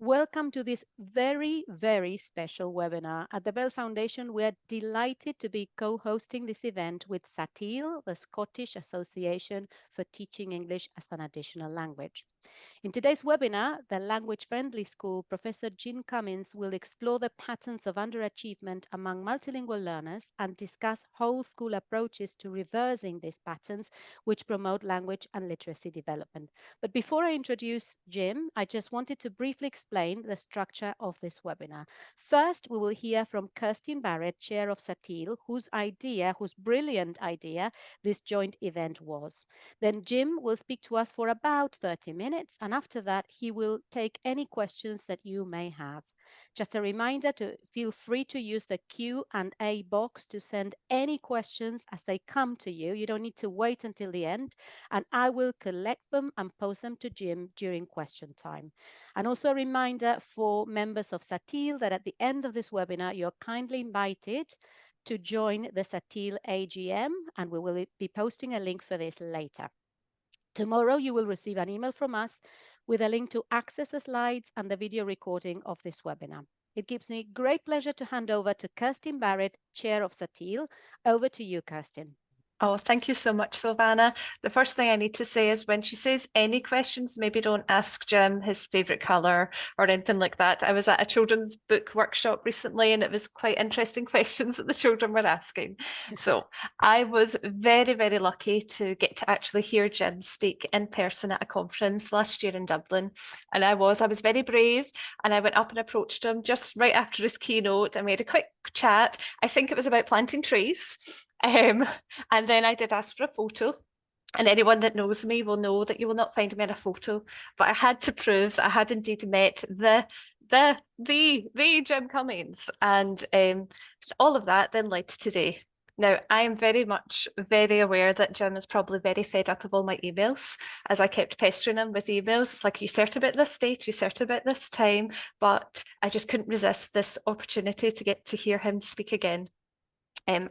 Welcome to this very, very special webinar. At the Bell Foundation, we are delighted to be co-hosting this event with SATIL, the Scottish Association for Teaching English as an Additional Language. In today's webinar, the language-friendly school, Professor Jim Cummins will explore the patterns of underachievement among multilingual learners and discuss whole school approaches to reversing these patterns, which promote language and literacy development. But before I introduce Jim, I just wanted to briefly explain the structure of this webinar. First, we will hear from Kirstin Barrett, Chair of SATIL, whose brilliant idea this joint event was. Then Jim will speak to us for about 30 minutes, and after that, he will take any questions that you may have. Just a reminder to feel free to use the Q&A box to send any questions as they come to you. You don't need to wait until the end, and I will collect them and post them to Jim during question time. And also a reminder for members of SATIL that at the end of this webinar, you're kindly invited to join the SATIL AGM, and we will be posting a link for this later. Tomorrow, you will receive an email from us with a link to access the slides and the video recording of this webinar. It gives me great pleasure to hand over to Kirstin Barrett, Chair of SATIL. Over to you, Kirstin. Oh, thank you so much, Silvana. The first thing I need to say is when she says any questions, maybe don't ask Jim his favourite colour or anything like that. I was at a children's book workshop recently and it was quite interesting questions that the children were asking. So I was very, very lucky to get to actually hear Jim speak in person at a conference last year in Dublin. And I was very brave and I went up and approached him just right after his keynote and we had a quick chat. I think it was about planting trees. And then I did ask for a photo. And anyone that knows me will know that you will not find me in a photo. But I had to prove that I had indeed met the Jim Cummins. And all of that then led to today. Now, I am very aware that Jim is probably very fed up of all my emails, as I kept pestering him with emails. It's like, you cert about this date, you cert about this time, but I just couldn't resist this opportunity to get to hear him speak again.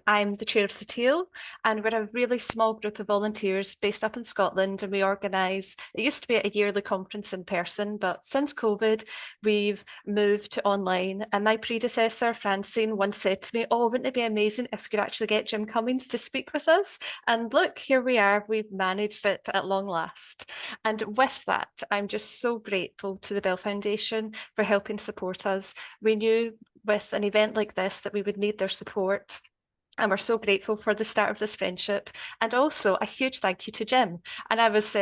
I'm the chair of SATIL and we're a really small group of volunteers based up in Scotland, and we organise, it used to be a yearly conference in person, but since COVID we've moved to online, and my predecessor Francine once said to me, oh, wouldn't it be amazing if we could actually get Jim Cummins to speak with us? And look, here we are, we've managed it at long last. And with that, I'm just so grateful to the Bell Foundation for helping support us. We knew with an event like this that we would need their support. And we're so grateful for the start of this friendship. And also a huge thank you to Jim. And I was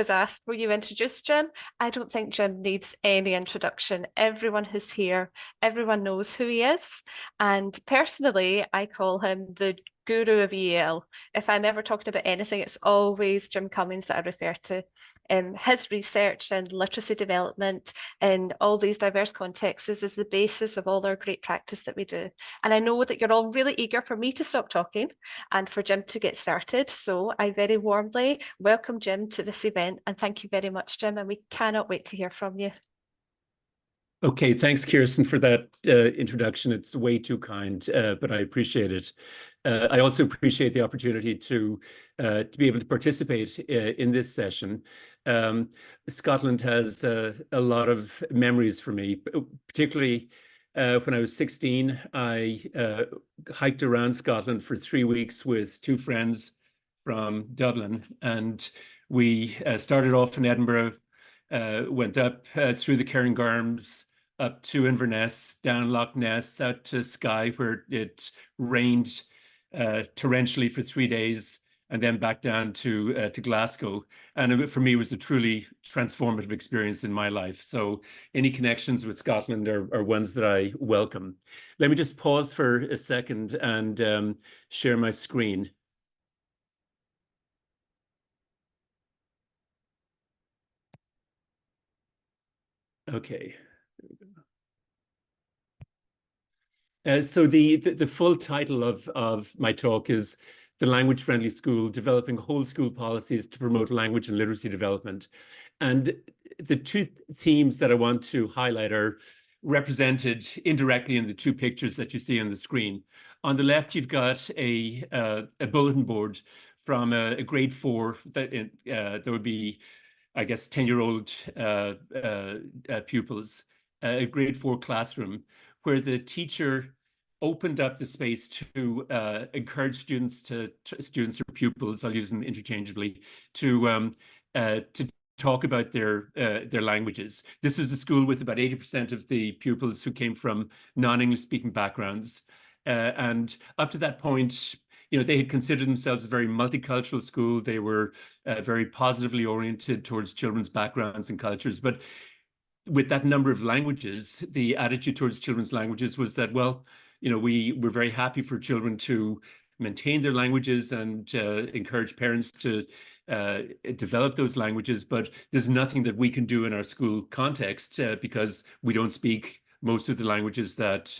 asked, will you introduce Jim? I don't think Jim needs any introduction. Everyone who's here, everyone knows who he is. And personally, I call him the guru of EL. If I'm ever talking about anything, it's always Jim Cummins that I refer to. His research and literacy development in all these diverse contexts is the basis of all our great practice that we do. And I know that you're all really eager for me to stop talking and for Jim to get started. So I very warmly welcome Jim to this event, and thank you very much, Jim, and we cannot wait to hear from you. Okay, thanks, Kirsten, for that introduction. It's way too kind, but I appreciate it. I also appreciate the opportunity to be able to participate in this session. Scotland has a lot of memories for me, particularly when I was 16. I hiked around Scotland for 3 weeks with two friends from Dublin, and we started off in Edinburgh, went up through the Cairngorms, up to Inverness, down Loch Ness, out to Skye, where it rained torrentially for 3 days, and then back down to Glasgow. And for me, it was a truly transformative experience in my life. So any connections with Scotland are ones that I welcome. Let me just pause for a second and share my screen. Okay. So the full title of my talk is The Language Friendly School, Developing Whole School Policies to Promote Language and Literacy Development. And the two themes that I want to highlight are represented indirectly in the two pictures that you see on the screen. On the left, you've got a bulletin board from a grade 4 that there would be, I guess, 10-year-old pupils. a grade 4 classroom where the teacher opened up the space to encourage students or pupils, I'll use them interchangeably, to talk about their languages. This was a school with about 80% of the pupils who came from non-English speaking backgrounds. And up to that point, they had considered themselves a very multicultural school. They were very positively oriented towards children's backgrounds and cultures. But with that number of languages, the attitude towards children's languages was that, well, we were very happy for children to maintain their languages and encourage parents to develop those languages, but there's nothing that we can do in our school context because we don't speak most of the languages that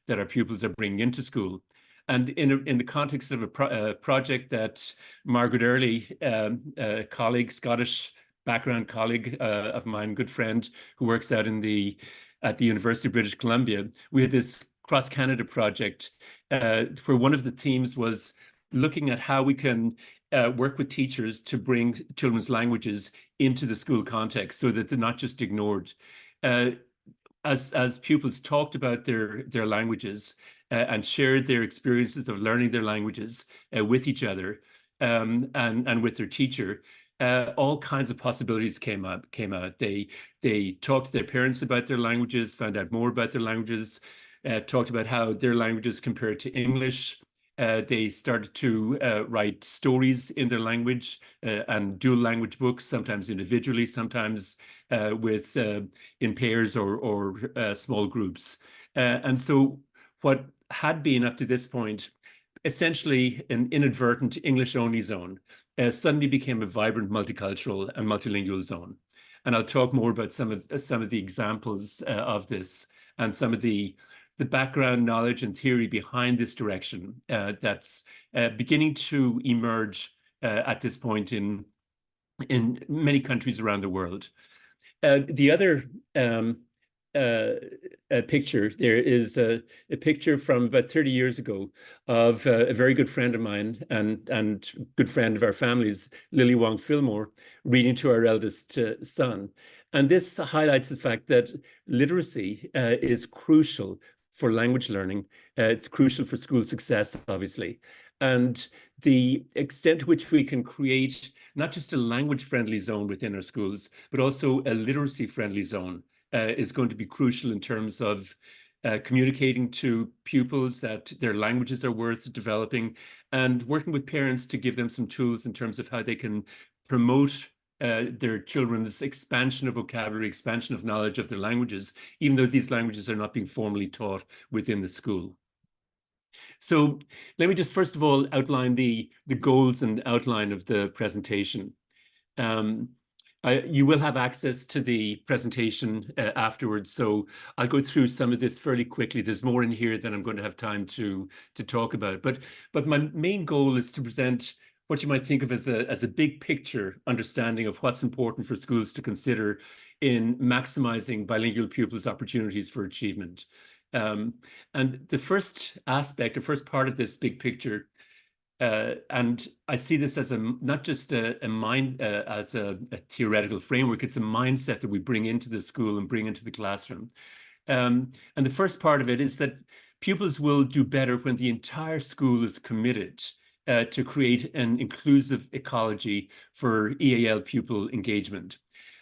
our pupils are bringing into school. And in the context of a project that Margaret Earley, a colleague, Scottish background colleague of mine, good friend who works out at the University of British Columbia, we had this cross-Canada project where one of the themes was looking at how we can work with teachers to bring children's languages into the school context so that they're not just ignored. As pupils talked about their languages and shared their experiences of learning their languages with each other and with their teacher, all kinds of possibilities came out. They talked to their parents about their languages, found out more about their languages, talked about how their languages compared to English. They started to write stories in their language and dual language books, sometimes individually, sometimes in pairs or small groups. And so what had been up to this point essentially an inadvertent English-only zone suddenly became a vibrant multicultural and multilingual zone. And I'll talk more about some of the examples of this and some of the background knowledge and theory behind this direction that's beginning to emerge at this point in many countries around the world. The other picture there is a picture from about 30 years ago of a very good friend of mine and good friend of our families, Lily Wong Fillmore, reading to our eldest son. And this highlights the fact that literacy is crucial for language learning. It's crucial for school success, obviously. And the extent to which we can create not just a language-friendly zone within our schools, but also a literacy-friendly zone is going to be crucial in terms of communicating to pupils that their languages are worth developing and working with parents to give them some tools in terms of how they can promote their children's expansion of vocabulary, expansion of knowledge of their languages, even though these languages are not being formally taught within the school. So let me just first of all outline the goals and outline of the presentation. You will have access to the presentation afterwards, so I'll go through some of this fairly quickly. There's more in here than I'm going to have time to talk about. But my main goal is to present what you might think of as a big picture understanding of what's important for schools to consider in maximizing bilingual pupils' opportunities for achievement. And the first aspect, the first part of this big picture, and I see this as not just a theoretical framework, it's a mindset that we bring into the school and bring into the classroom. And the first part of it is that pupils will do better when the entire school is committed to create an inclusive ecology for EAL pupil engagement.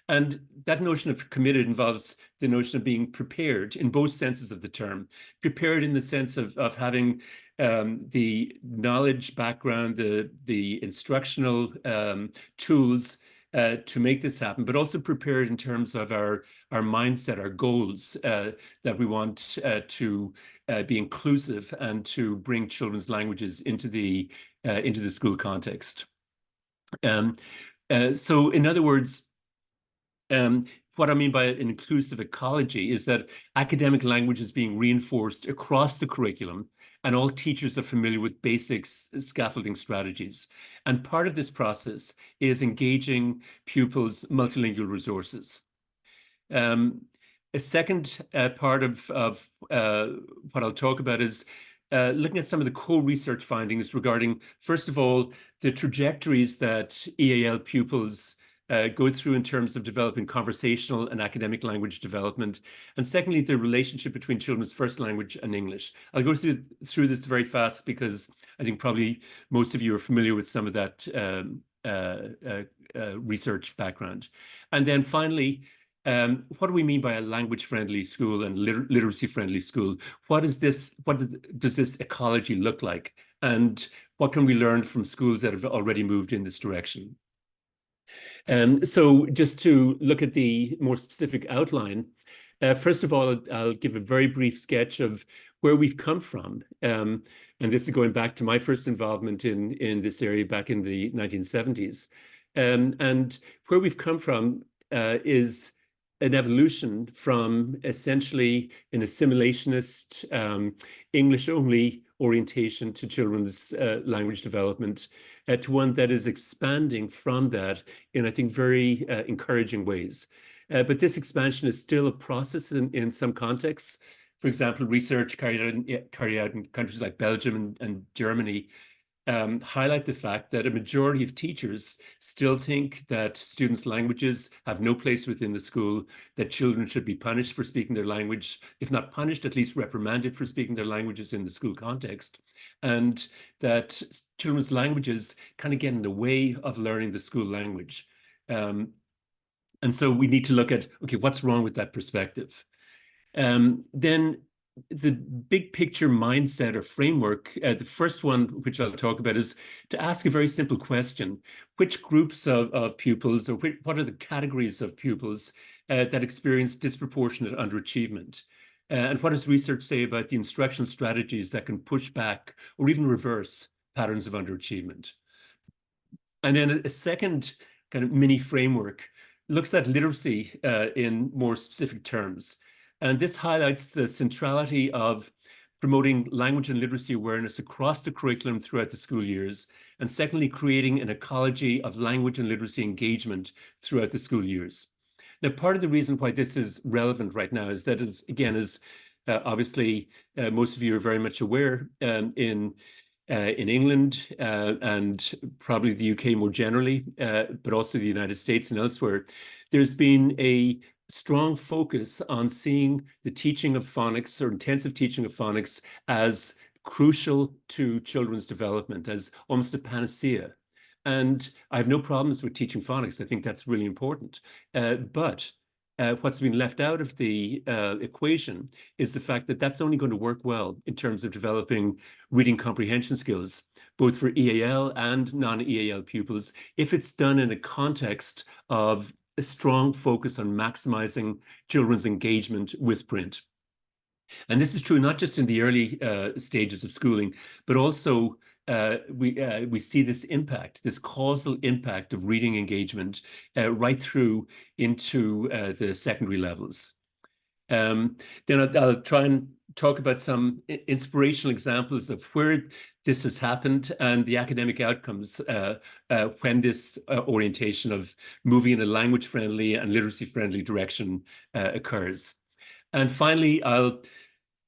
And that notion of committed involves the notion of being prepared in both senses of the term. Prepared in the sense of having the knowledge background, the instructional tools to make this happen, but also prepared in terms of our mindset, our goals, that we want to be inclusive and to bring children's languages into the school context. So in other words, what I mean by an inclusive ecology is that academic language is being reinforced across the curriculum, and all teachers are familiar with basic scaffolding strategies. And part of this process is engaging pupils' multilingual resources. A second part of what I'll talk about is looking at some of the core research findings regarding, first of all, the trajectories that EAL pupils go through in terms of developing conversational and academic language development, and secondly, the relationship between children's first language and English. I'll go through this very fast because I think probably most of you are familiar with some of that research background. And then finally, what do we mean by a language-friendly school and literacy-friendly school? What does this ecology look like? And what can we learn from schools that have already moved in this direction? So just to look at the more specific outline, first of all, I'll give a very brief sketch of where we've come from. And this is going back to my first involvement in this area back in the 1970s. And where we've come from is an evolution from essentially an assimilationist, English-only orientation to children's language development to one that is expanding from that in, I think, very encouraging ways. But this expansion is still a process in some contexts. For example, research carried out in countries like Belgium and Germany highlight the fact that a majority of teachers still think that students' languages have no place within the school, that children should be punished for speaking their language, if not punished, at least reprimanded for speaking their languages in the school context, and that children's languages kind of get in the way of learning the school language. And so we need to look at, okay, what's wrong with that perspective? Then the big picture mindset or framework, the first one, which I'll talk about, is to ask a very simple question. Which groups of pupils, or what are the categories of pupils that experience disproportionate underachievement? And what does research say about the instructional strategies that can push back or even reverse patterns of underachievement? And then a second kind of mini framework looks at literacy in more specific terms. And this highlights the centrality of promoting language and literacy awareness across the curriculum throughout the school years. And secondly, creating an ecology of language and literacy engagement throughout the school years. Now, part of the reason why this is relevant right now is that, obviously, most of you are very much aware in England and probably the UK more generally, but also the United States and elsewhere, there's been a strong focus on seeing the teaching of phonics or intensive teaching of phonics as crucial to children's development, as almost a panacea. And I have no problems with teaching phonics. I think that's really important. But what's been left out of the equation is the fact that that's only going to work well in terms of developing reading comprehension skills, both for EAL and non-EAL pupils, if it's done in a context of a strong focus on maximizing children's engagement with print. And this is true not just in the early stages of schooling, but also we see this impact, this causal impact of reading engagement right through into the secondary levels. Then I'll try and talk about some inspirational examples of where this has happened and the academic outcomes when this orientation of moving in a language-friendly and literacy-friendly direction occurs. And finally, I'll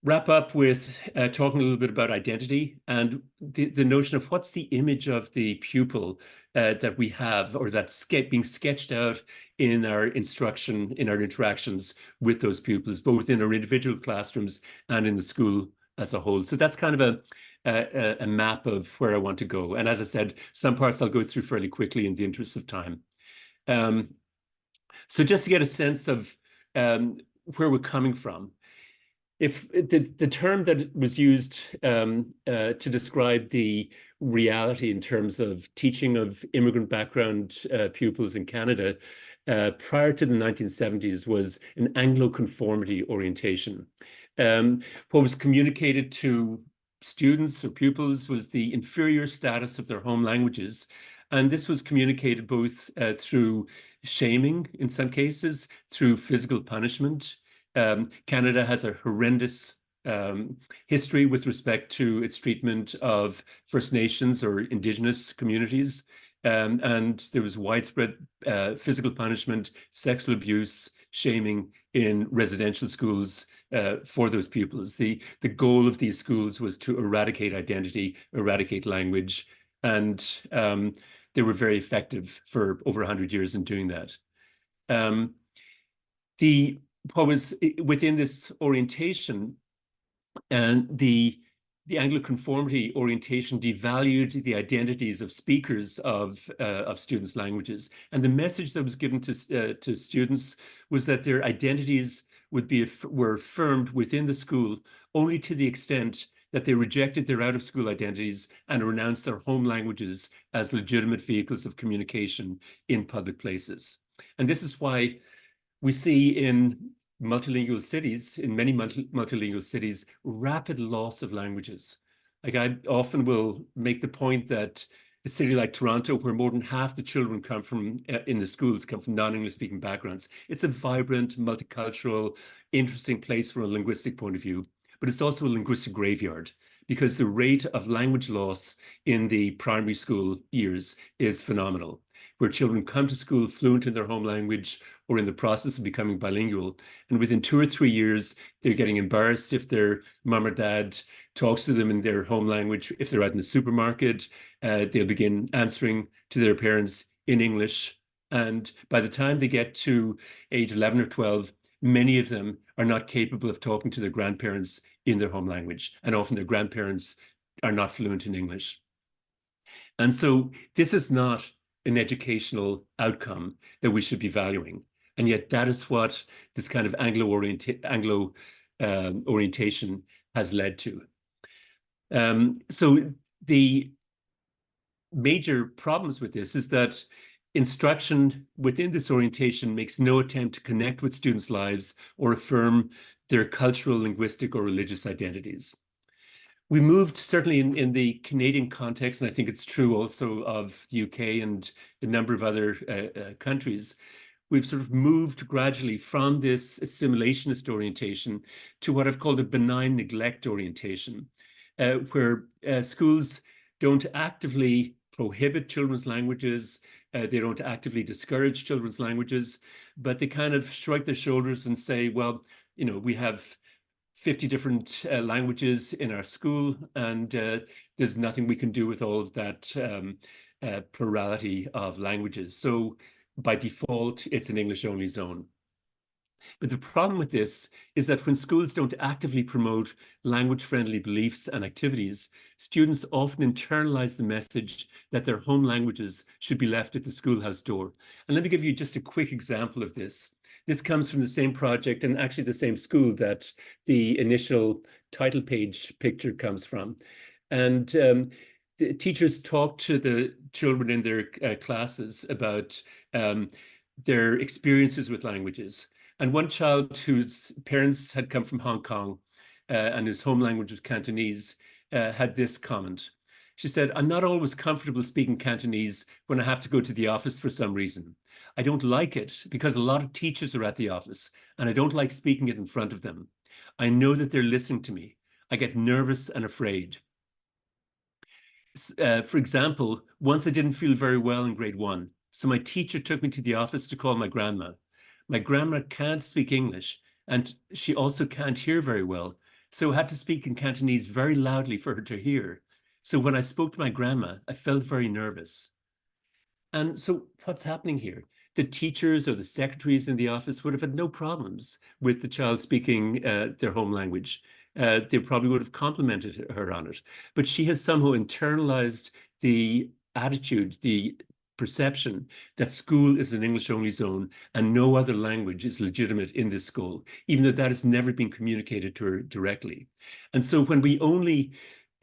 wrap up with talking a little bit about identity and the notion of what's the image of the pupil that we have, or that's being sketched out in our instruction, in our interactions with those pupils, both in our individual classrooms and in the school as a whole. So that's kind of a map of where I want to go. And as I said, some parts I'll go through fairly quickly in the interest of time. So just to get a sense of where we're coming from, if the term that was used to describe the reality in terms of teaching of immigrant background pupils in Canada prior to the 1970s was an Anglo-conformity orientation. What was communicated to students or pupils was the inferior status of their home languages. And this was communicated both through shaming, in some cases, through physical punishment. Canada has a horrendous history with respect to its treatment of First Nations or Indigenous communities. And there was widespread physical punishment, sexual abuse, shaming in residential schools for those pupils. The goal of these schools was to eradicate identity, eradicate language. And they were very effective for over 100 years in doing that. What was within this orientation, and the Anglo-conformity orientation devalued the identities of speakers of students' languages, and the message that was given to students was that their identities were affirmed within the school only to the extent that they rejected their out-of-school identities and renounced their home languages as legitimate vehicles of communication in public places. And this is why we see in multilingual cities, in many multilingual cities, rapid loss of languages. Like, I often will make the point that a city like Toronto, where more than half the children come from in the schools come from non-English speaking backgrounds, it's a vibrant, multicultural, interesting place from a linguistic point of view, but it's also a linguistic graveyard, because the rate of language loss in the primary school years is phenomenal, where children come to school fluent in their home language or in the process of becoming bilingual. And within 2 or 3 years, they're getting embarrassed if their mom or dad talks to them in their home language. If they're out in the supermarket, they'll begin answering to their parents in English. And by the time they get to age 11 or 12, many of them are not capable of talking to their grandparents in their home language. And often their grandparents are not fluent in English. And so this is not an educational outcome that we should be valuing. And yet that is what this kind of Anglo orientation has led to. So the major problems with this is that instruction within this orientation makes no attempt to connect with students' lives or affirm their cultural, linguistic, or religious identities. We moved, certainly in the Canadian context, and I think it's true also of the UK and a number of other countries, we've sort of moved gradually from this assimilationist orientation to what I've called a benign neglect orientation, where schools don't actively prohibit children's languages, they don't actively discourage children's languages, but they kind of shrug their shoulders and say, well, you know, we have 50 different languages in our school, and there's nothing we can do with all of that plurality of languages. So by default, it's an English-only zone. But the problem with this is that when schools don't actively promote language-friendly beliefs and activities, students often internalize the message that their home languages should be left at the schoolhouse door. And let me give you just a quick example of this. This comes from the same project and actually the same school that the initial title page picture comes from. And the teachers talk to the children in their classes about their experiences with languages. And one child whose parents had come from Hong Kong and whose home language was Cantonese had this comment. She said, "I'm not always comfortable speaking Cantonese when I have to go to the office for some reason. I don't like it because a lot of teachers are at the office and I don't like speaking it in front of them. I know that they're listening to me. I get nervous and afraid." For example, once I didn't feel very well in grade 1, so my teacher took me to the office to call my grandma. My grandma can't speak English, and she also can't hear very well, so I had to speak in Cantonese very loudly for her to hear. So when I spoke to my grandma, I felt very nervous. And so what's happening here? The teachers or the secretaries in the office would have had no problems with the child speaking their home language. They probably would have complimented her on it. But she has somehow internalized the attitude, the perception that school is an English-only zone and no other language is legitimate in this school, even though that has never been communicated to her directly. And so when we only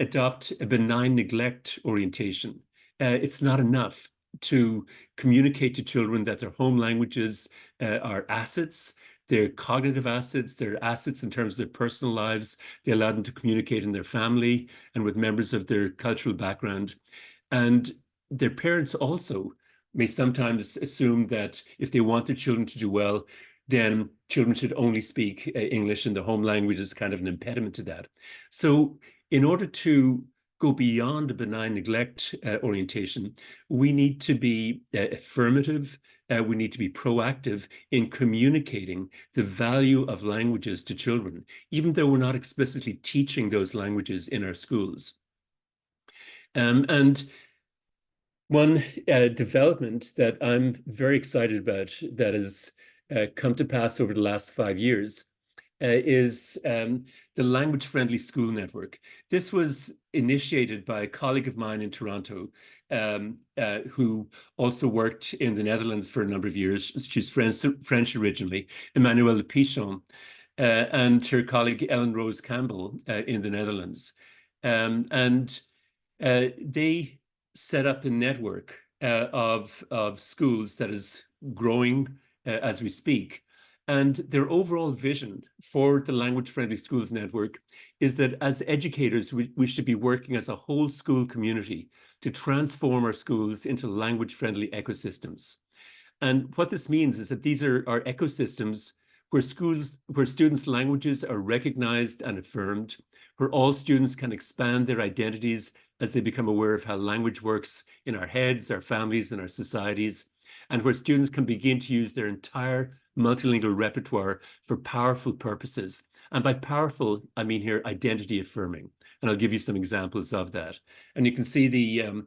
adopt a benign neglect orientation, it's not enough to communicate to children that their home languages are assets. They're cognitive assets, they're assets in terms of their personal lives. They allow them to communicate in their family and with members of their cultural background. And their parents also may sometimes assume that if they want their children to do well, then children should only speak English, and the home language is kind of an impediment to that. So in order to go beyond a benign neglect orientation, we need to be affirmative. We need to be proactive in communicating the value of languages to children, even though we're not explicitly teaching those languages in our schools. And One development that I'm very excited about that has come to pass over the last 5 years is the Language Friendly School Network. This was initiated by a colleague of mine in Toronto who also worked in the Netherlands for a number of years. She's French originally, Emmanuelle Pichon, and her colleague Ellen Rose Campbell in the Netherlands. They set up a network of schools that is growing as we speak. And their overall vision for the Language Friendly Schools Network is that as educators, we should be working as a whole school community to transform our schools into language friendly ecosystems. And what this means is that these are ecosystems where students' languages are recognized and affirmed, where all students can expand their identities as they become aware of how language works in our heads, our families, and our societies, and where students can begin to use their entire multilingual repertoire for powerful purposes. And by powerful, I mean here identity affirming. And I'll give you some examples of that. And you can see the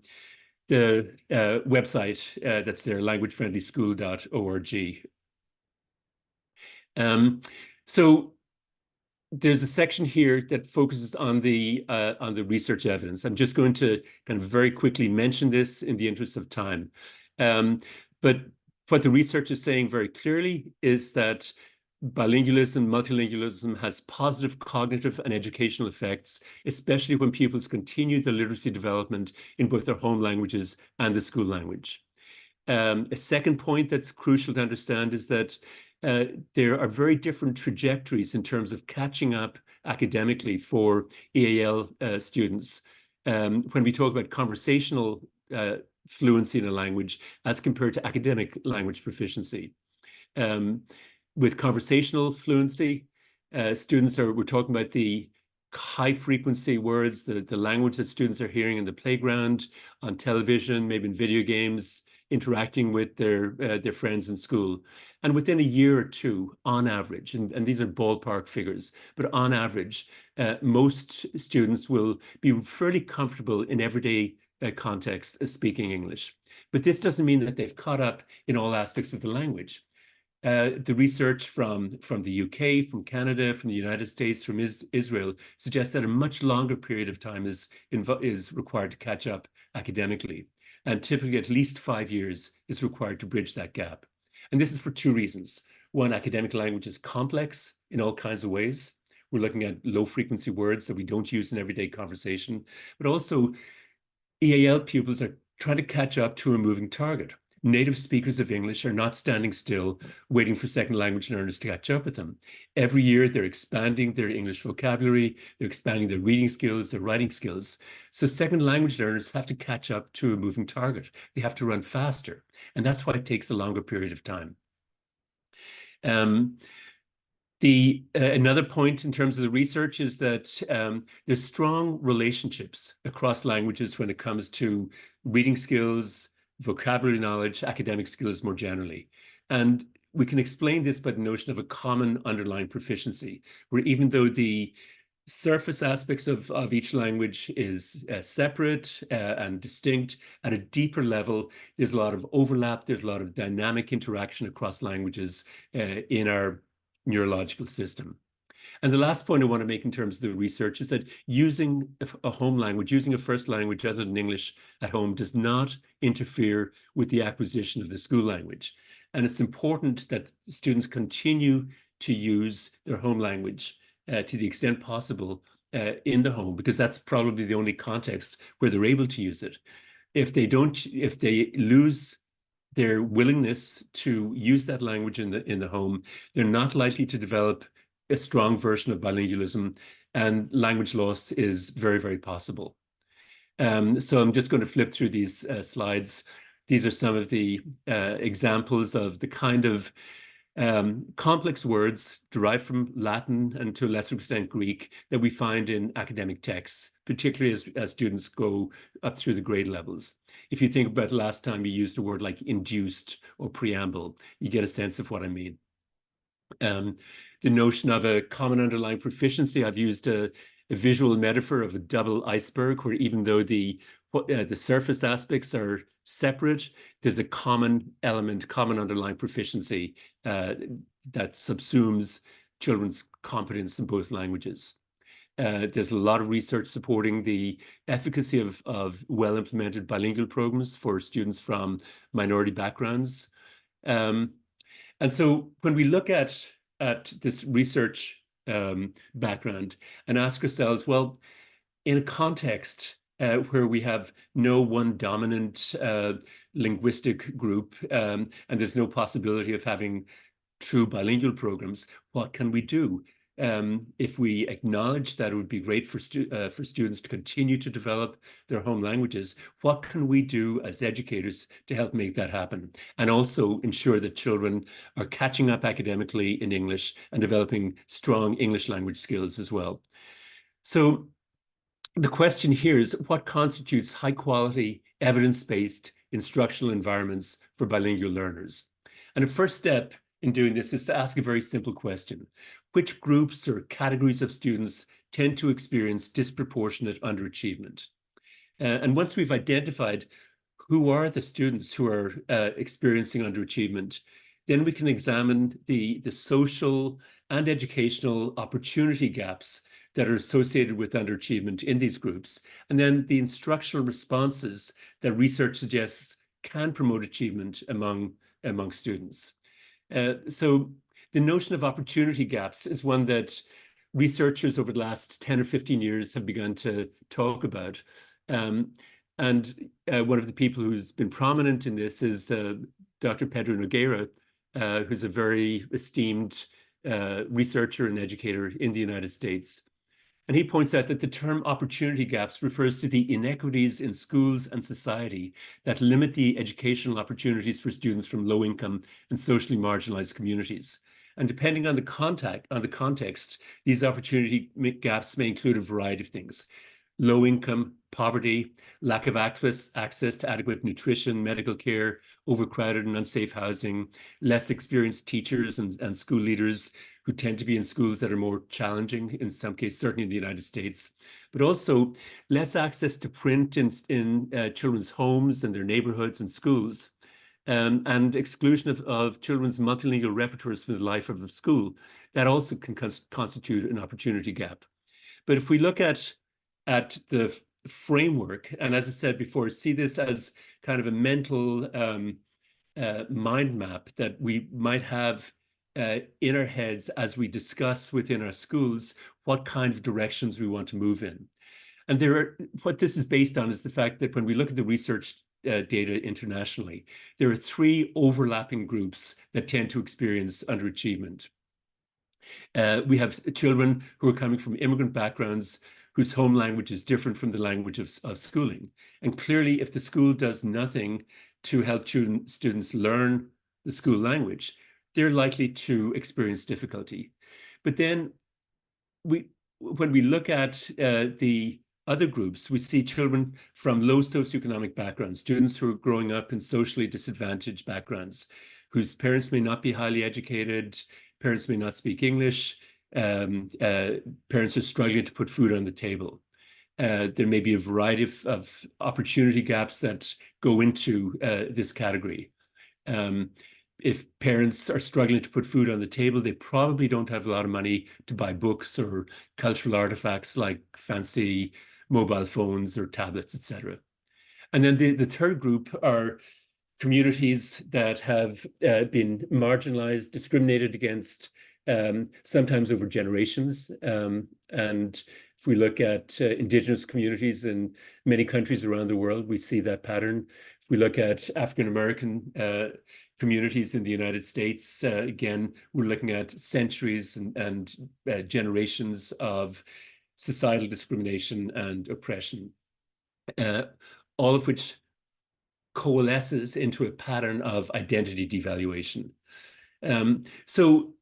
website that's there, languagefriendlyschool.org. So there's a section here that focuses on the research evidence. I'm just going to kind of very quickly mention this in the interest of time. But what the research is saying very clearly is that bilingualism, multilingualism has positive cognitive and educational effects, especially when pupils continue their literacy development in both their home languages and the school language. A second point that's crucial to understand is that there are very different trajectories in terms of catching up academically for EAL students. When we talk about conversational fluency in a language as compared to academic language proficiency. With conversational fluency, we're talking about the high frequency words, the language that students are hearing in the playground, on television, maybe in video games, interacting with their friends in school. And within a year or two, on average, and these are ballpark figures, but on average, most students will be fairly comfortable in everyday context speaking English. But this doesn't mean that they've caught up in all aspects of the language. The research from the UK, from Canada, from the United States, from Israel suggests that a much longer period of time is required to catch up academically. And typically at least 5 years is required to bridge that gap. And this is for two reasons. One, academic language is complex in all kinds of ways. We're looking at low frequency words that we don't use in everyday conversation, but also EAL pupils are trying to catch up to a moving target. Native speakers of English are not standing still, waiting for second language learners to catch up with them. Every year, they're expanding their English vocabulary, they're expanding their reading skills, their writing skills. So second language learners have to catch up to a moving target. They have to run faster. And that's why it takes a longer period of time. Another point in terms of the research is that there's strong relationships across languages when it comes to reading skills, vocabulary knowledge, academic skills more generally. And we can explain this by the notion of a common underlying proficiency, where even though the surface aspects of each language is separate and distinct, at a deeper level, there's a lot of overlap, there's a lot of dynamic interaction across languages in our neurological system. And the last point I want to make in terms of the research is that using a home language, using a first language other than English at home does not interfere with the acquisition of the school language. And it's important that students continue to use their home language to the extent possible in the home, because that's probably the only context where they're able to use it. If they lose their willingness to use that language in the home, they're not likely to develop a strong version of bilingualism, and language loss is very, very possible. So I'm just going to flip through these slides. These are some of the examples of the kind of complex words derived from Latin and to a lesser extent Greek that we find in academic texts, particularly as students go up through the grade levels. If you think about the last time you used a word like induced or preamble, you get a sense of what I mean. The notion of a common underlying proficiency, I've used a a visual metaphor of a double iceberg, where even though the surface aspects are separate, there's a common element, common underlying proficiency that subsumes children's competence in both languages. There's a lot of research supporting the efficacy of well-implemented bilingual programs for students from minority backgrounds. And so when we look at this research background and ask ourselves, well, in a context where we have no one dominant linguistic group, and there's no possibility of having true bilingual programs, what can we do? If we acknowledge that it would be great for students to continue to develop their home languages, what can we do as educators to help make that happen? And also ensure that children are catching up academically in English and developing strong English language skills as well. So the question here is, what constitutes high quality, evidence-based instructional environments for bilingual learners? And a first step in doing this is to ask a very simple question. Which groups or categories of students tend to experience disproportionate underachievement? And once we've identified who are the students who are experiencing underachievement, then we can examine the social and educational opportunity gaps that are associated with underachievement in these groups, and then the instructional responses that research suggests can promote achievement among students. So the notion of opportunity gaps is one that researchers over the last 10 or 15 years have begun to talk about. And one of the people who's been prominent in this is Dr. Pedro Nogueira, who's a very esteemed researcher and educator in the United States. And he points out that the term opportunity gaps refers to the inequities in schools and society that limit the educational opportunities for students from low-income and socially marginalized communities. And depending on the context, these opportunity gaps may include a variety of things: low income, poverty, lack of access to adequate nutrition, medical care, overcrowded and unsafe housing, less experienced teachers and school leaders who tend to be in schools that are more challenging, in some cases, certainly in the United States, but also less access to print in children's homes and their neighborhoods and schools, and exclusion of children's multilingual repertoires from the life of the school. That also can constitute an opportunity gap. But if we look at the framework, and as I said before, see this as kind of a mental mind map that we might have in our heads as we discuss within our schools what kind of directions we want to move in. And what this is based on is the fact that when we look at the research data internationally, there are 3 overlapping groups that tend to experience underachievement. We have children who are coming from immigrant backgrounds whose home language is different from the language of schooling. And clearly, if the school does nothing to help students learn the school language, they're likely to experience difficulty. But then when we look at the other groups, we see children from low socioeconomic backgrounds, students who are growing up in socially disadvantaged backgrounds, whose parents may not be highly educated, parents may not speak English, parents are struggling to put food on the table. There may be a variety of opportunity gaps that go into this category. If parents are struggling to put food on the table, they probably don't have a lot of money to buy books or cultural artifacts like fancy mobile phones or tablets, etc. And then the third group are communities that have been marginalized, discriminated against, sometimes over generations. And if we look at indigenous communities in many countries around the world, we see that pattern. If we look at African-American communities in the United States, again, we're looking at centuries and generations of societal discrimination and oppression, all of which coalesces into a pattern of identity devaluation. So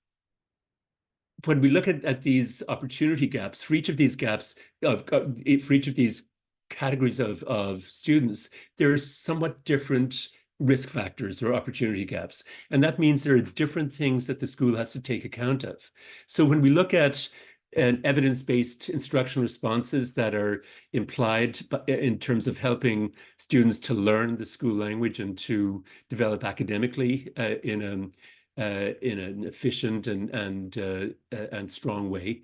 when we look at these opportunity gaps, for each of these gaps, for each of these categories of students, there are somewhat different risk factors or opportunity gaps. And that means there are different things that the school has to take account of. So when we look at and evidence-based instructional responses that are implied in terms of helping students to learn the school language and to develop academically in an efficient and strong way.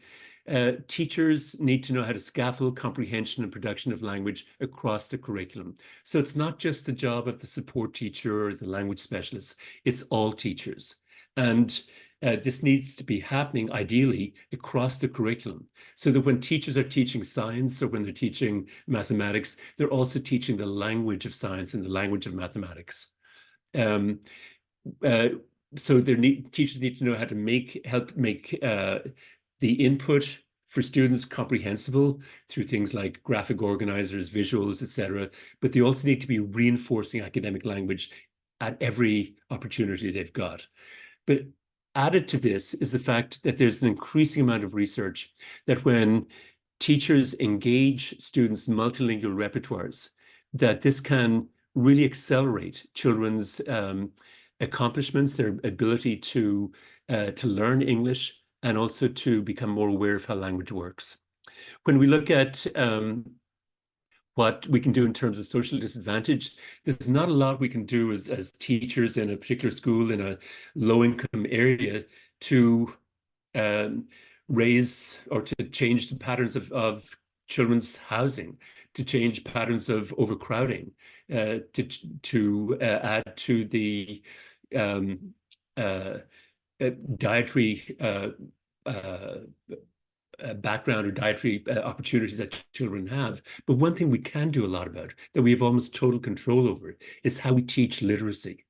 Teachers need to know how to scaffold comprehension and production of language across the curriculum. So it's not just the job of the support teacher or the language specialist, it's all teachers. And this needs to be happening ideally across the curriculum, so that when teachers are teaching science or when they're teaching mathematics, they're also teaching the language of science and the language of mathematics. So teachers need to know how to help make the input for students comprehensible through things like graphic organizers, visuals, etc. But they also need to be reinforcing academic language at every opportunity they've got. But added to this is the fact that there's an increasing amount of research that when teachers engage students' multilingual repertoires, that this can really accelerate children's accomplishments, their ability to learn English, and also to become more aware of how language works. When we look at what we can do in terms of social disadvantage, there's not a lot we can do as teachers in a particular school in a low-income area to raise or to change the patterns of children's housing, to change patterns of overcrowding, to add to the dietary background or dietary opportunities that children have. But one thing we can do a lot about, that we have almost total control over, is how we teach literacy.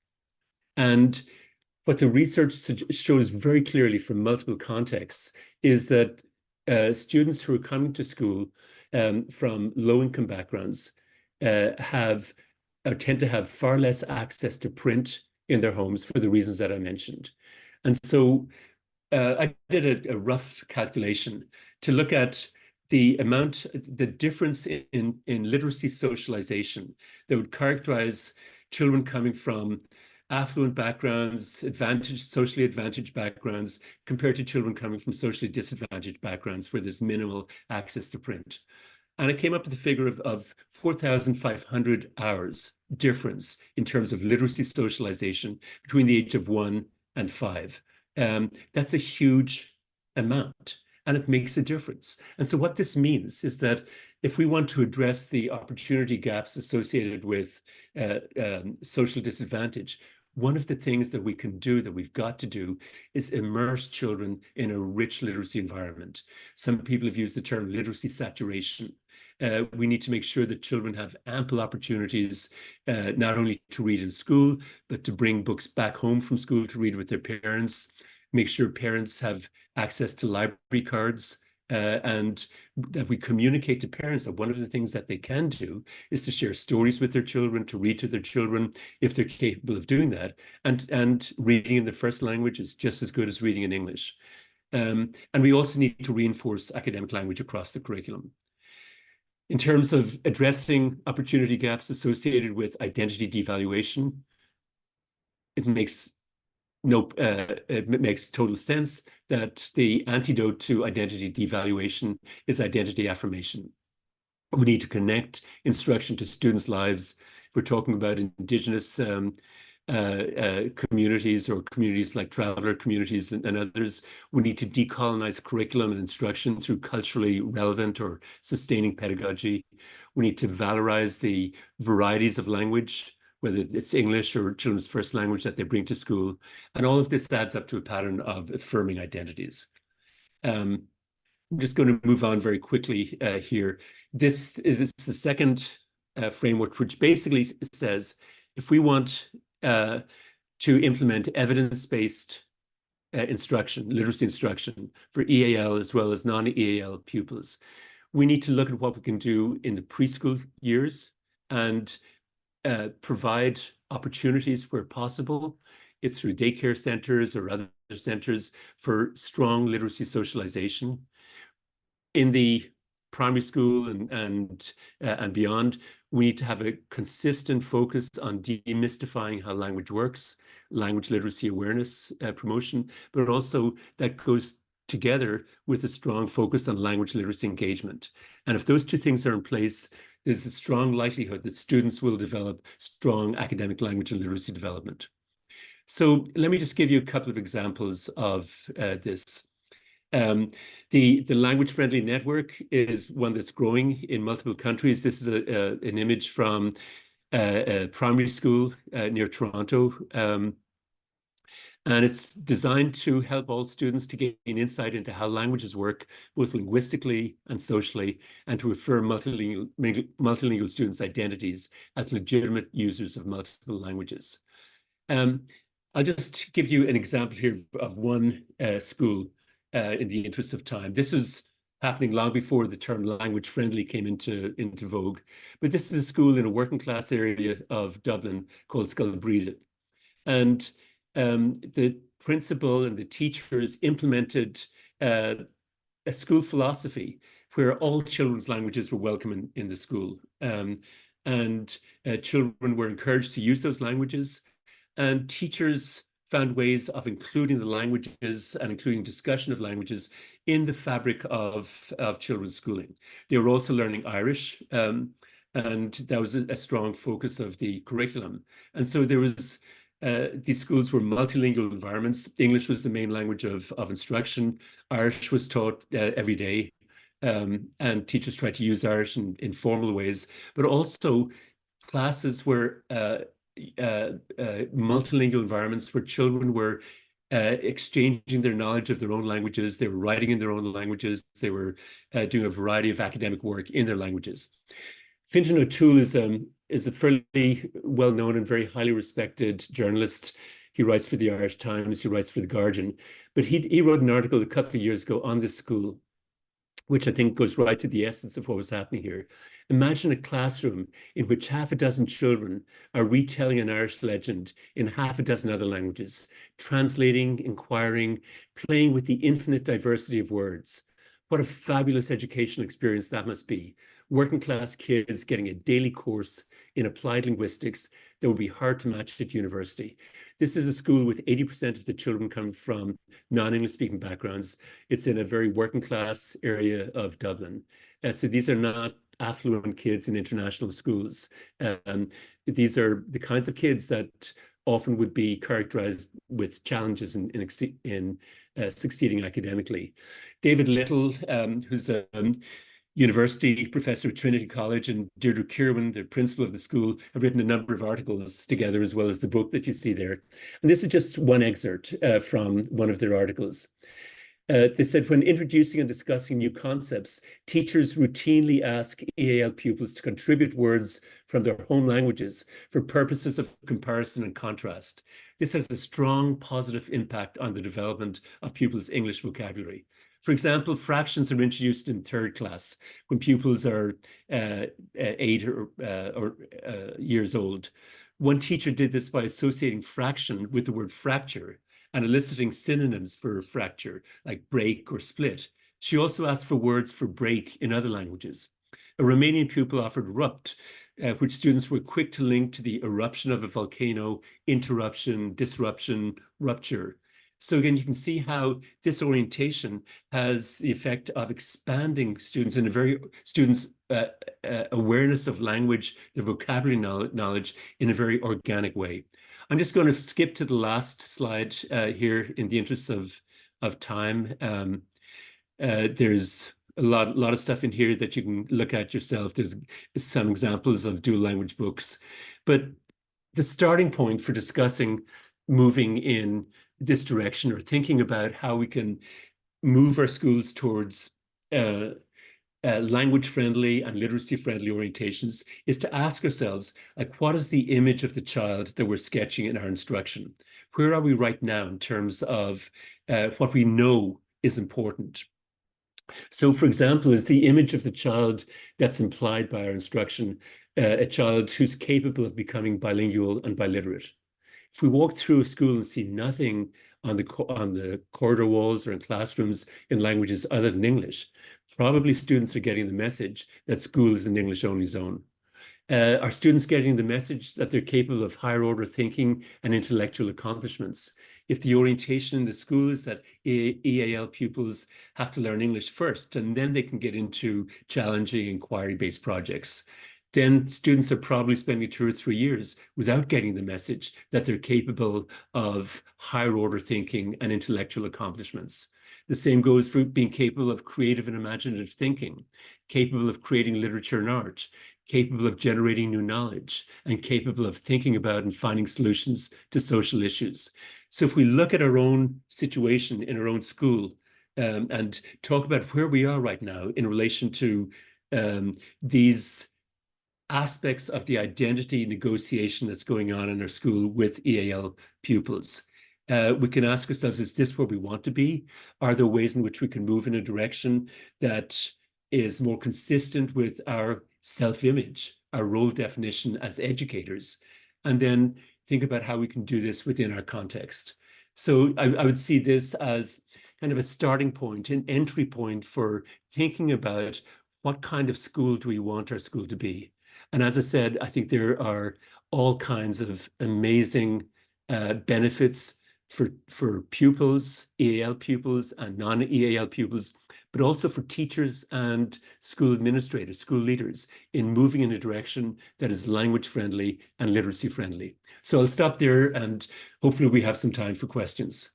And what the research shows very clearly from multiple contexts is that students who are coming to school from low-income backgrounds tend to have far less access to print in their homes for the reasons that I mentioned. And so I did a rough calculation to look at the difference in literacy socialization that would characterize children coming from affluent backgrounds, socially advantaged backgrounds, compared to children coming from socially disadvantaged backgrounds where there's minimal access to print. And I came up with a figure of 4,500 hours difference in terms of literacy socialization between the age of 1 and 5. That's a huge amount, and it makes a difference. And so what this means is that if we want to address the opportunity gaps associated with social disadvantage, one of the things that we can do, that we've got to do, is immerse children in a rich literacy environment. Some people have used the term literacy saturation. We need to make sure that children have ample opportunities, not only to read in school, but to bring books back home from school to read with their parents, make sure parents have access to library cards, and that we communicate to parents that one of the things that they can do is to share stories with their children, to read to their children if they're capable of doing that. And reading in their first language is just as good as reading in English. And we also need to reinforce academic language across the curriculum. In terms of addressing opportunity gaps associated with identity devaluation, it makes total sense that the antidote to identity devaluation is identity affirmation. We need to connect instruction to students' lives. We're talking about Indigenous communities or communities like traveler communities and others. We need to decolonize curriculum and instruction through culturally relevant or sustaining pedagogy. We need to valorize the varieties of language, whether it's English or children's first language that they bring to school. And all of this adds up to a pattern of affirming identities. I'm just going to move on very quickly here. This is the second framework, which basically says, if we want to implement evidence-based instruction, literacy instruction for EAL as well as non-EAL pupils, we need to look at what we can do in the preschool years and provide opportunities where possible, it's through daycare centers or other centers, for strong literacy socialization. In the primary school and beyond, we need to have a consistent focus on demystifying how language works, language literacy awareness promotion, but also that goes together with a strong focus on language literacy engagement. And if those two things are in place, there's a strong likelihood that students will develop strong academic language and literacy development. So let me just give you a couple of examples of this. The Language Friendly Network is one that's growing in multiple countries. This is an image from a primary school near Toronto. And it's designed to help all students to gain insight into how languages work, both linguistically and socially, and to affirm multilingual students' identities as legitimate users of multiple languages. I'll just give you an example here of one school in the interest of time. This was happening long before the term language friendly came into vogue. But this is a school in a working class area of Dublin called Sculbreda. And the principal and the teachers implemented a school philosophy where all children's languages were welcome in the school. And children were encouraged to use those languages, and teachers found ways of including the languages and including discussion of languages in the fabric of children's schooling. They were also learning Irish, and that was a strong focus of the curriculum. And so there was these schools were multilingual environments. English was the main language of instruction. Irish was taught every day, and teachers tried to use Irish in informal ways, but also classes were multilingual environments where children were exchanging their knowledge of their own languages. They were writing in their own languages. They were doing a variety of academic work in their languages. Fintan O'Toole is a fairly well-known and very highly respected journalist. He writes for the Irish Times, he writes for The Guardian, but he wrote an article a couple of years ago on this school, which I think goes right to the essence of what was happening here. Imagine a classroom in which half a dozen children are retelling an Irish legend in half a dozen other languages, translating, inquiring, playing with the infinite diversity of words. What a fabulous educational experience that must be. Working class kids getting a daily course in applied linguistics that would be hard to match at university. This is a school with 80% of the children come from non-English speaking backgrounds. It's in a very working class area of Dublin. So these are not affluent kids in international schools. These are the kinds of kids that often would be characterized with challenges in succeeding academically. David Little, who's a university professor at Trinity College, and Deirdre Kirwan, the principal of the school, have written a number of articles together, as well as the book that you see there. And this is just one excerpt from one of their articles. They said, when introducing and discussing new concepts, teachers routinely ask EAL pupils to contribute words from their home languages for purposes of comparison and contrast. This has a strong positive impact on the development of pupils' English vocabulary. For example, fractions are introduced in third class when pupils are 8 or years old. One teacher did this by associating fraction with the word fracture and eliciting synonyms for fracture, like break or split. She also asked for words for break in other languages. A Romanian pupil offered rupt, which students were quick to link to the eruption of a volcano, interruption, disruption, rupture. So again, you can see how this orientation has the effect of expanding students in a very awareness of language, their vocabulary knowledge in a very organic way. I'm just going to skip to the last slide here in the interest of time. There's a lot of stuff in here that you can look at yourself. There's some examples of dual language books, but the starting point for discussing moving in this direction, or thinking about how we can move our schools towards language-friendly and literacy-friendly orientations, is to ask ourselves, like, what is the image of the child that we're sketching in our instruction? Where are we right now in terms of what we know is important? So, for example, is the image of the child that's implied by our instruction a child who's capable of becoming bilingual and biliterate? If we walk through a school and see nothing on the corridor walls or in classrooms in languages other than English, probably students are getting the message that school is an English-only zone. Are students getting the message that they're capable of higher order thinking and intellectual accomplishments? if the orientation in the school is that EAL pupils have to learn English first, and then they can get into challenging inquiry-based projects, then students are probably spending 2 or 3 years without getting the message that they're capable of higher order thinking and intellectual accomplishments. The same goes for being capable of creative and imaginative thinking, capable of creating literature and art, capable of generating new knowledge, and capable of thinking about and finding solutions to social issues. So if we look at our own situation in our own school and talk about where we are right now in relation to these aspects of the identity negotiation that's going on in our school with EAL pupils, we can ask ourselves, is this where we want to be? Are there ways in which we can move in a direction that is more consistent with our self-image, our role definition as educators? And then think about how we can do this within our context. So I would see this as kind of a starting point, an entry point for thinking about what kind of school do we want our school to be? And as I said, I think there are all kinds of amazing benefits for pupils, EAL pupils and non-EAL pupils, but also for teachers and school administrators, school leaders, in moving in a direction that is language friendly and literacy friendly. So I'll stop there, and hopefully we have some time for questions.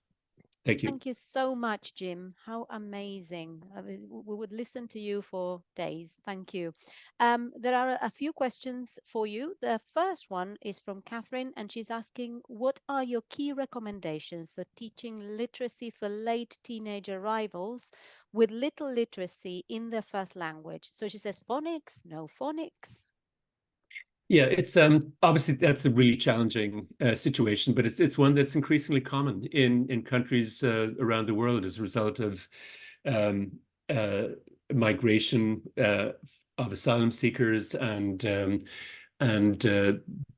Thank you. Thank you so much, Jim. How amazing. I mean, we would listen to you for days. Thank you. There are a few questions for you. The first one is from Catherine, and she's asking, what are your key recommendations for teaching literacy for late teenage arrivals with little literacy in their first language? So she says phonics, no phonics. Yeah, it's obviously that's a really challenging situation, but it's one that's increasingly common in countries around the world as a result of migration of asylum seekers and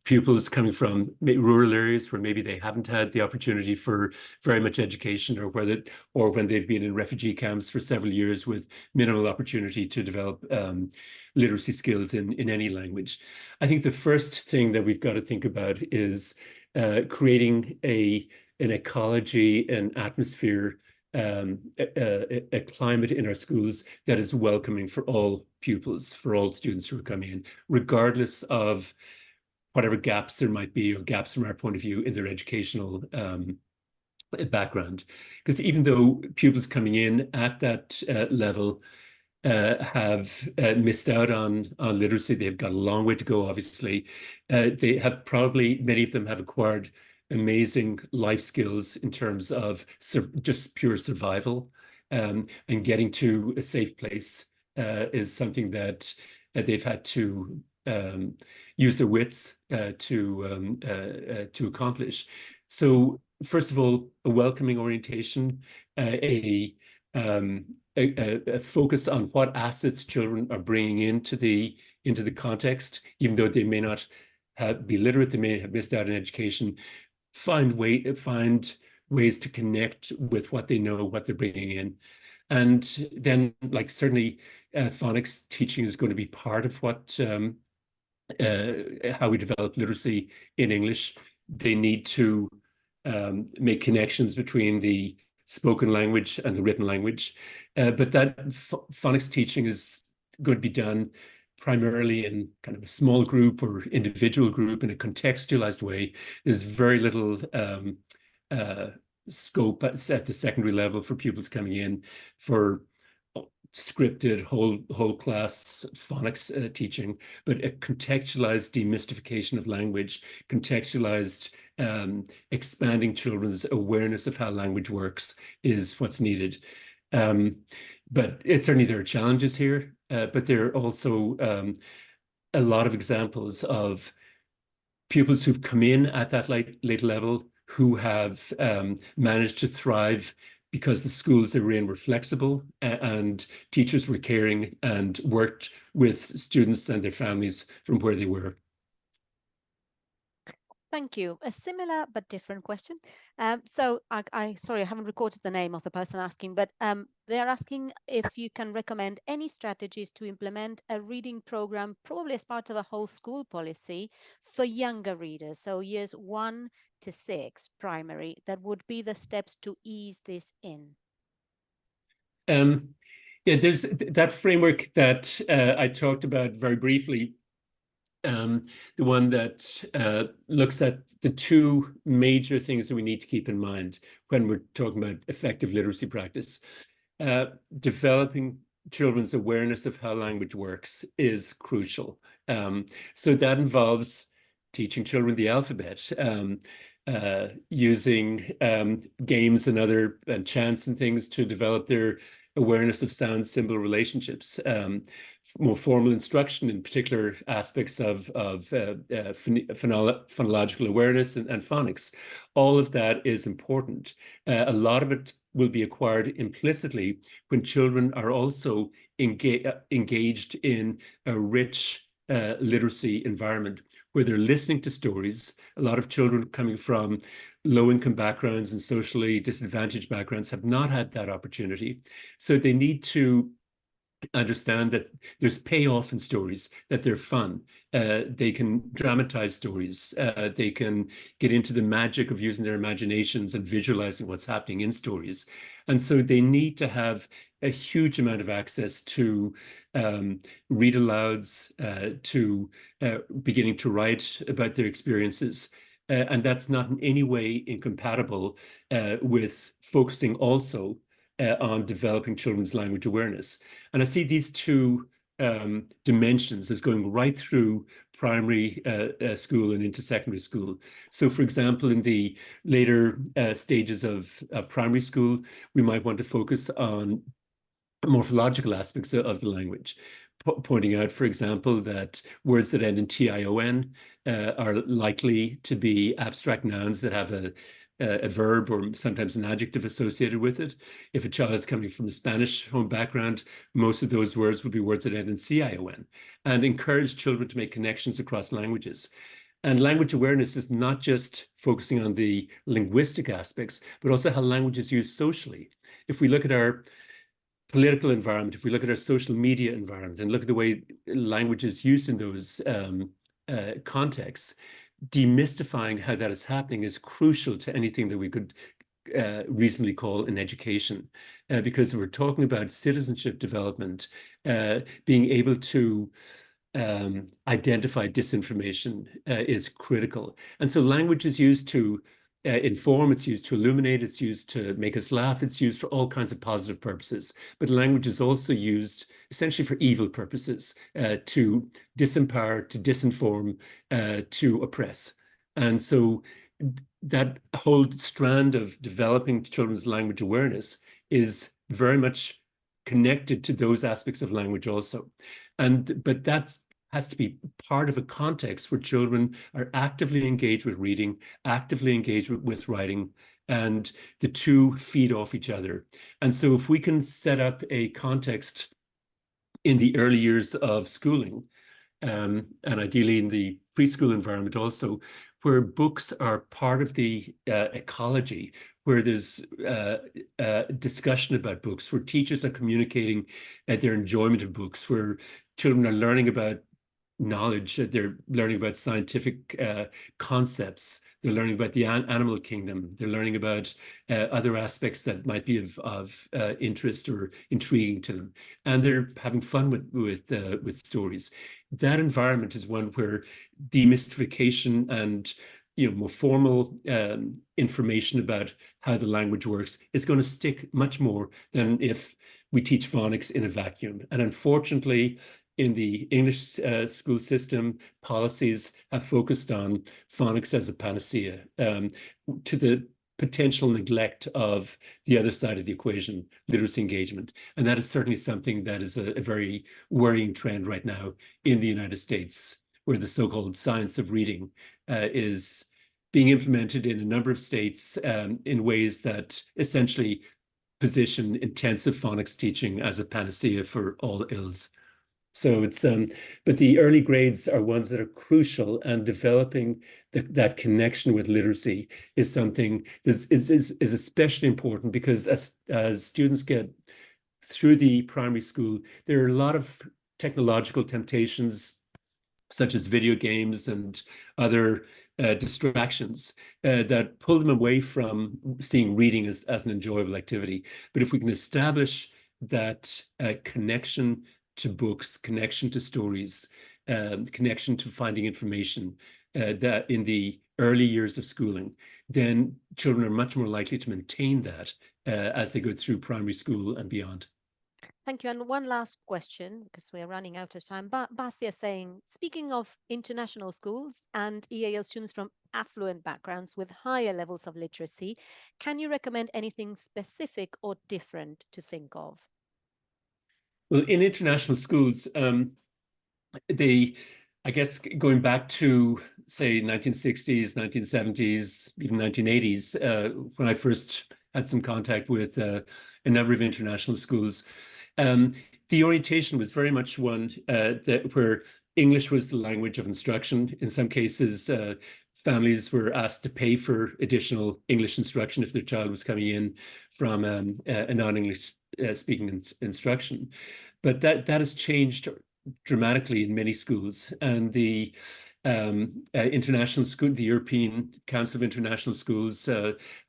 pupils coming from rural areas where maybe they haven't had the opportunity for very much education, or when they've been in refugee camps for several years with minimal opportunity to develop literacy skills in any language. I think the first thing that we've got to think about is creating an ecology, an atmosphere, a climate in our schools that is welcoming for all pupils, for all students who are coming in, regardless of whatever gaps there might be, or gaps from our point of view in their educational background. Because even though pupils coming in at that level have missed out on literacy, they've got a long way to go, obviously. They have probably, many of them have acquired amazing life skills in terms of just pure survival, and getting to a safe place is something that they've had to use their wits to accomplish. So first of all, a welcoming orientation, a focus on what assets children are bringing into the context, even though they may not be literate, they may have missed out on education. Find ways to connect with what they know, what they're bringing in. And then, like, certainly phonics teaching is going to be part of what how we develop literacy in English. They need to make connections between the spoken language and the written language. But that phonics teaching is going to be done primarily in kind of a small group or individual group in a contextualized way. There's very little scope at the secondary level for pupils coming in for scripted whole class phonics teaching, but a contextualized demystification of language, contextualized expanding children's awareness of how language works is what's needed. But certainly there are challenges here, but there are also a lot of examples of pupils who've come in at that late level who have managed to thrive because the schools they were in were flexible and teachers were caring and worked with students and their families from where they were. Thank you. A similar but different question. So sorry, I haven't recorded the name of the person asking, but they're asking if you can recommend any strategies to implement a reading program, probably as part of a whole school policy for younger readers, so years 1 to 6 primary, that would be the steps to ease this in. Yeah, there's that framework that I talked about very briefly. The one that looks at the two major things that we need to keep in mind when we're talking about effective literacy practice. Developing children's awareness of how language works is crucial. So that involves teaching children the alphabet, using games and chants and things to develop their awareness of sound symbol relationships, more formal instruction in particular aspects of phonological awareness and phonics. All of that is important. A lot of it will be acquired implicitly when children are also engaged in a rich literacy environment where they're listening to stories. A lot of children coming from low-income backgrounds and socially disadvantaged backgrounds have not had that opportunity. So they need to understand that there's payoff in stories, that they're fun. They can dramatize stories. They can get into the magic of using their imaginations and visualizing what's happening in stories. And so they need to have a huge amount of access to read alouds, to beginning to write about their experiences. And that's not in any way incompatible with focusing also on developing children's language awareness. And I see these two dimensions as going right through primary school and into secondary school. So for example, in the later stages of primary school, we might want to focus on morphological aspects of the language, pointing out, for example, that words that end in tion are likely to be abstract nouns that have a verb or sometimes an adjective associated with it. If a child is coming from a Spanish home background, most of those words would be words that end in cion, and encourage children to make connections across languages. And language awareness is not just focusing on the linguistic aspects, but also how language is used socially. If we look at our political environment, if we look at our social media environment and look at the way language is used in those contexts, demystifying how that is happening is crucial to anything that we could reasonably call an education. Because we're talking about citizenship development, being able to identify disinformation is critical. And so language is used to inform, it's used to illuminate, it's used to make us laugh, it's used for all kinds of positive purposes. But language is also used essentially for evil purposes, to disempower, to disinform, to oppress. And so that whole strand of developing children's language awareness is very much connected to those aspects of language also. But that's has to be part of a context where children are actively engaged with reading, actively engaged with writing, and the two feed off each other. And so if we can set up a context in the early years of schooling, and ideally in the preschool environment also, where books are part of the ecology, where there's discussion about books, where teachers are communicating their enjoyment of books, where children are learning about knowledge, they're learning about scientific concepts, they're learning about the animal kingdom, they're learning about other aspects that might be of interest or intriguing to them, and they're having fun with stories. That environment is one where demystification and more formal information about how the language works is going to stick much more than if we teach phonics in a vacuum. And unfortunately, in the English school system, policies have focused on phonics as a panacea, to the potential neglect of the other side of the equation, literacy engagement. And that is certainly something that is a very worrying trend right now in the United States, where the so-called science of reading is being implemented in a number of states in ways that essentially position intensive phonics teaching as a panacea for all ills. So it's but the early grades are ones that are crucial, and developing that connection with literacy is something is especially important, because as students get through the primary school, there are a lot of technological temptations, such as video games and other distractions that pull them away from seeing reading as an enjoyable activity. But if we can establish that connection to books, connection to stories, connection to finding information, that in the early years of schooling, then children are much more likely to maintain that as they go through primary school and beyond. Thank you. And one last question, because we're running out of time. Basia saying, speaking of international schools and EAL students from affluent backgrounds with higher levels of literacy, can you recommend anything specific or different to think of? Well, in international schools, I guess going back to, say, 1960s, 1970s, even 1980s, when I first had some contact with a number of international schools, the orientation was very much one where English was the language of instruction. In some cases, families were asked to pay for additional English instruction if their child was coming in from a non-English speaking instruction. But that has changed dramatically in many schools, and the international school, the European Council of International Schools,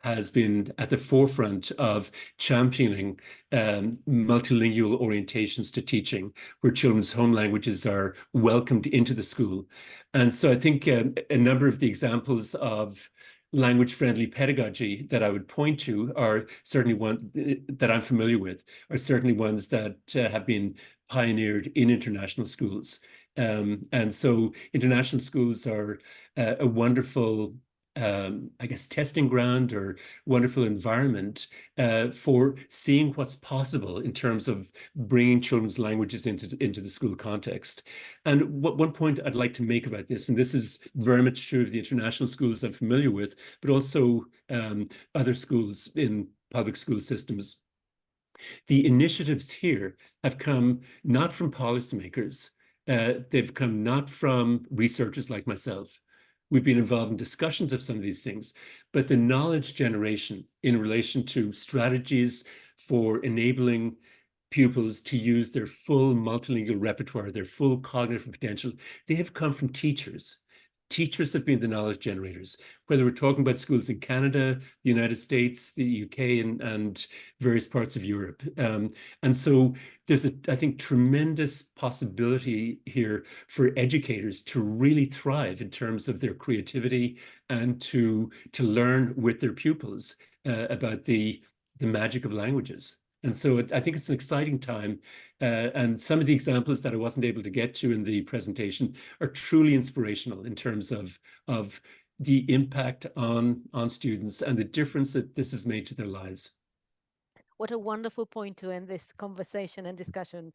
has been at the forefront of championing multilingual orientations to teaching, where children's home languages are welcomed into the school. And so I think a number of the examples of language-friendly pedagogy that I would point to are certainly one that I'm familiar with, are certainly ones that have been pioneered in international schools. And so international schools are a wonderful, I guess, testing ground or wonderful environment for seeing what's possible in terms of bringing children's languages into the school context. And one point I'd like to make about this, and this is very much true of the international schools I'm familiar with, but also other schools in public school systems. The initiatives here have come not from policymakers. They've come not from researchers like myself. We've been involved in discussions of some of these things, but the knowledge generation in relation to strategies for enabling pupils to use their full multilingual repertoire, their full cognitive potential, they have come from teachers. Teachers have been the knowledge generators, whether we're talking about schools in Canada, the United States, the UK, and various parts of Europe. And so there's I think, tremendous possibility here for educators to really thrive in terms of their creativity and to learn with their pupils about the magic of languages. And so I think it's an exciting time. And some of the examples that I wasn't able to get to in the presentation are truly inspirational in terms of the impact on students and the difference that this has made to their lives. What a wonderful point to end this conversation and discussion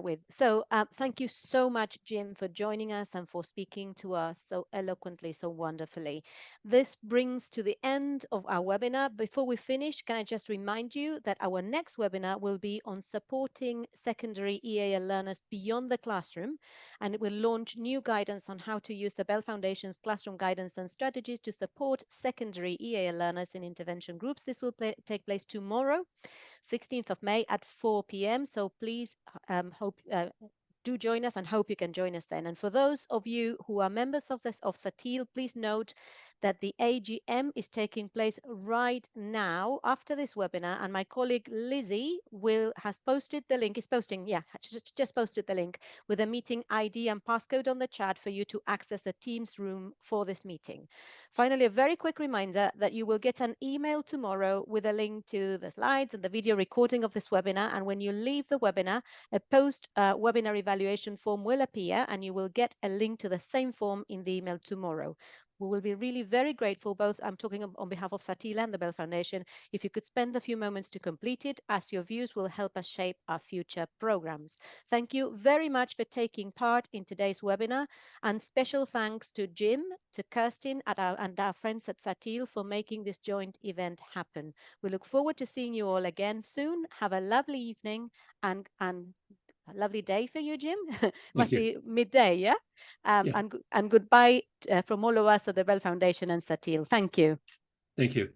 with. So thank you so much, Jim, for joining us and for speaking to us so eloquently, so wonderfully. This brings to the end of our webinar. Before we finish, can I just remind you that our next webinar will be on supporting secondary EAL learners beyond the classroom, and it will launch new guidance on how to use the Bell Foundation's classroom guidance and strategies to support secondary EAL learners in intervention groups. This will take place tomorrow, 16th of May at 4 p.m. So please do join us, and hope you can join us then. And for those of you who are members of SATIL, please note that the AGM is taking place right now after this webinar, and my colleague Lizzie has posted the link, just posted the link with a meeting ID and passcode on the chat for you to access the Teams room for this meeting. Finally, a very quick reminder that you will get an email tomorrow with a link to the slides and the video recording of this webinar, and when you leave the webinar, a post-webinar evaluation form will appear, and you will get a link to the same form in the email tomorrow. We will be really very grateful, both I'm talking on behalf of SATIL and the Bell Foundation, if you could spend a few moments to complete it, as your views will help us shape our future programs. Thank you very much for taking part in today's webinar, and special thanks to Jim, to Kirsten, and our friends at SATIL for making this joint event happen. We look forward to seeing you all again soon. Have a lovely evening, and a lovely day for you, Jim. Thank Must you. be midday, yeah? Yeah. And goodbye from all of us at the Bell Foundation and Satil. Thank you. Thank you.